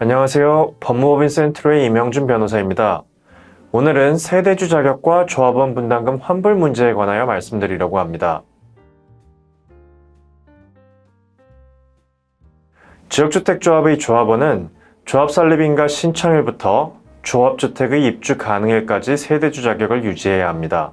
안녕하세요. 법무법인 센트로의 임영준 변호사입니다. 오늘은 세대주 자격과 조합원 분담금 환불 문제에 관하여 말씀드리려고 합니다. 지역주택조합의 조합원은 조합 설립인가 신청일부터 조합주택의 입주 가능일까지 세대주 자격을 유지해야 합니다.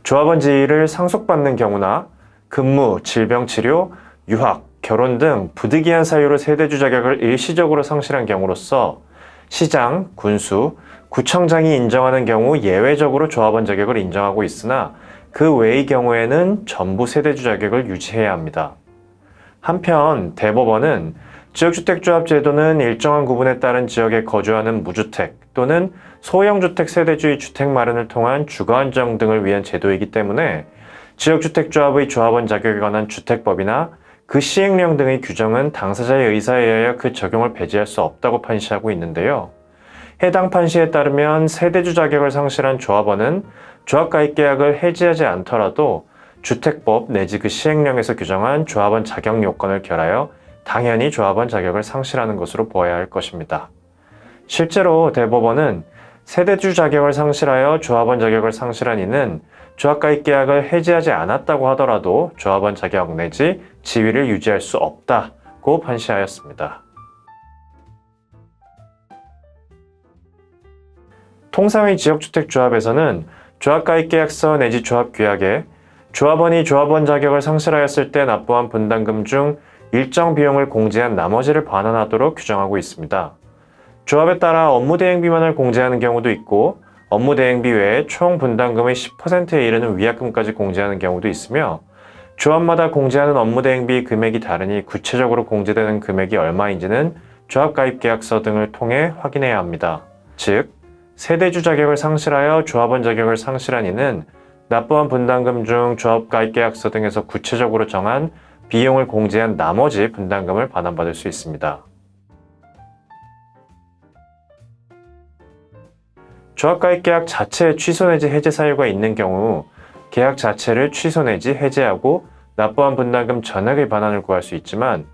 조합원 지위를 상속받는 경우나 근무, 질병치료, 유학, 결혼 등 부득이한 사유로 세대주 자격을 일시적으로 상실한 경우로서 시장, 군수, 구청장이 인정하는 경우 예외적으로 조합원 자격을 인정하고 있으나 그 외의 경우에는 전부 세대주 자격을 유지해야 합니다. 한편 대법원은 지역주택조합제도는 일정한 구분에 따른 지역에 거주하는 무주택 또는 소형주택 세대주의 주택 마련을 통한 주거안정 등을 위한 제도이기 때문에 지역주택조합의 조합원 자격에 관한 주택법이나 그 시행령 등의 규정은 당사자의 의사에 의하여 그 적용을 배제할 수 없다고 판시하고 있는데요. 해당 판시에 따르면 세대주 자격을 상실한 조합원은 조합가입계약을 해지하지 않더라도 주택법 내지 그 시행령에서 규정한 조합원 자격 요건을 결하여 당연히 조합원 자격을 상실하는 것으로 보아야 할 것입니다. 실제로 대법원은 세대주 자격을 상실하여 조합원 자격을 상실한 이는 조합가입계약을 해지하지 않았다고 하더라도 조합원 자격 내지 지위를 유지할 수 없다고 판시하였습니다. 통상의 지역주택조합에서는 조합가입계약서 내지 조합규약에 조합원이 조합원 자격을 상실하였을 때 납부한 분담금 중 일정 비용을 공제한 나머지를 반환하도록 규정하고 있습니다. 조합에 따라 업무대행비만을 공제하는 경우도 있고 업무대행비 외에 총 분담금의 10%에 이르는 위약금까지 공제하는 경우도 있으며 조합마다 공제하는 업무대행비 금액이 다르니 구체적으로 공제되는 금액이 얼마인지는 조합가입계약서 등을 통해 확인해야 합니다. 즉, 세대주 자격을 상실하여 조합원 자격을 상실한 이는 납부한 분담금 중 조합가입계약서 등에서 구체적으로 정한 비용을 공제한 나머지 분담금을 반환받을 수 있습니다. 조합가입계약 자체에 취소 내지 해제 사유가 있는 경우 계약 자체를 취소 내지 해제하고 납부한 분담금 전액의 반환을 구할 수 있지만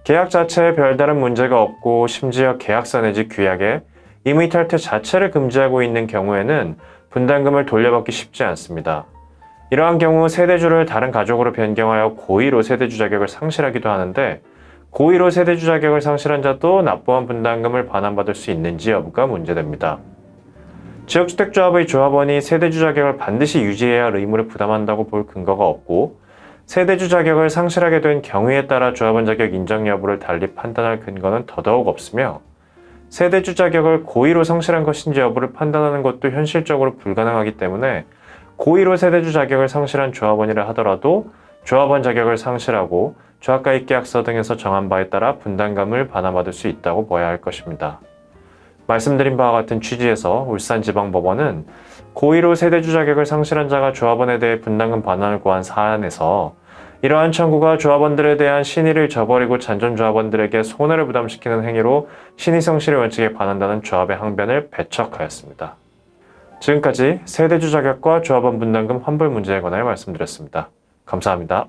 계약 자체에 별다른 문제가 없고 심지어 계약서 내지 규약에 임의탈퇴 자체를 금지하고 있는 경우에는 분담금을 돌려받기 쉽지 않습니다. 이러한 경우 세대주를 다른 가족으로 변경하여 고의로 세대주 자격을 상실하기도 하는데 고의로 세대주 자격을 상실한 자도 납부한 분담금을 반환받을 수 있는지 여부가 문제됩니다. 지역주택조합의 조합원이 세대주 자격을 반드시 유지해야 할 의무를 부담한다고 볼 근거가 없고 세대주 자격을 상실하게 된 경위에 따라 조합원 자격 인정 여부를 달리 판단할 근거는 더더욱 없으며 세대주 자격을 고의로 상실한 것인지 여부를 판단하는 것도 현실적으로 불가능하기 때문에 고의로 세대주 자격을 상실한 조합원이라 하더라도 조합원 자격을 상실하고 조합가입계약서 등에서 정한 바에 따라 분담금을 반환받을 수 있다고 봐야 할 것입니다. 말씀드린 바와 같은 취지에서 울산지방법원은 고의로 세대주 자격을 상실한 자가 조합원에 대해 분담금 반환을 구한 사안에서 이러한 청구가 조합원들에 대한 신의를 저버리고 잔존조합원들에게 손해를 부담시키는 행위로 신의성실의 원칙에 반한다는 조합의 항변을 배척하였습니다. 지금까지 세대주 자격과 조합원 분담금 환불 문제에 관하여 말씀드렸습니다. 감사합니다.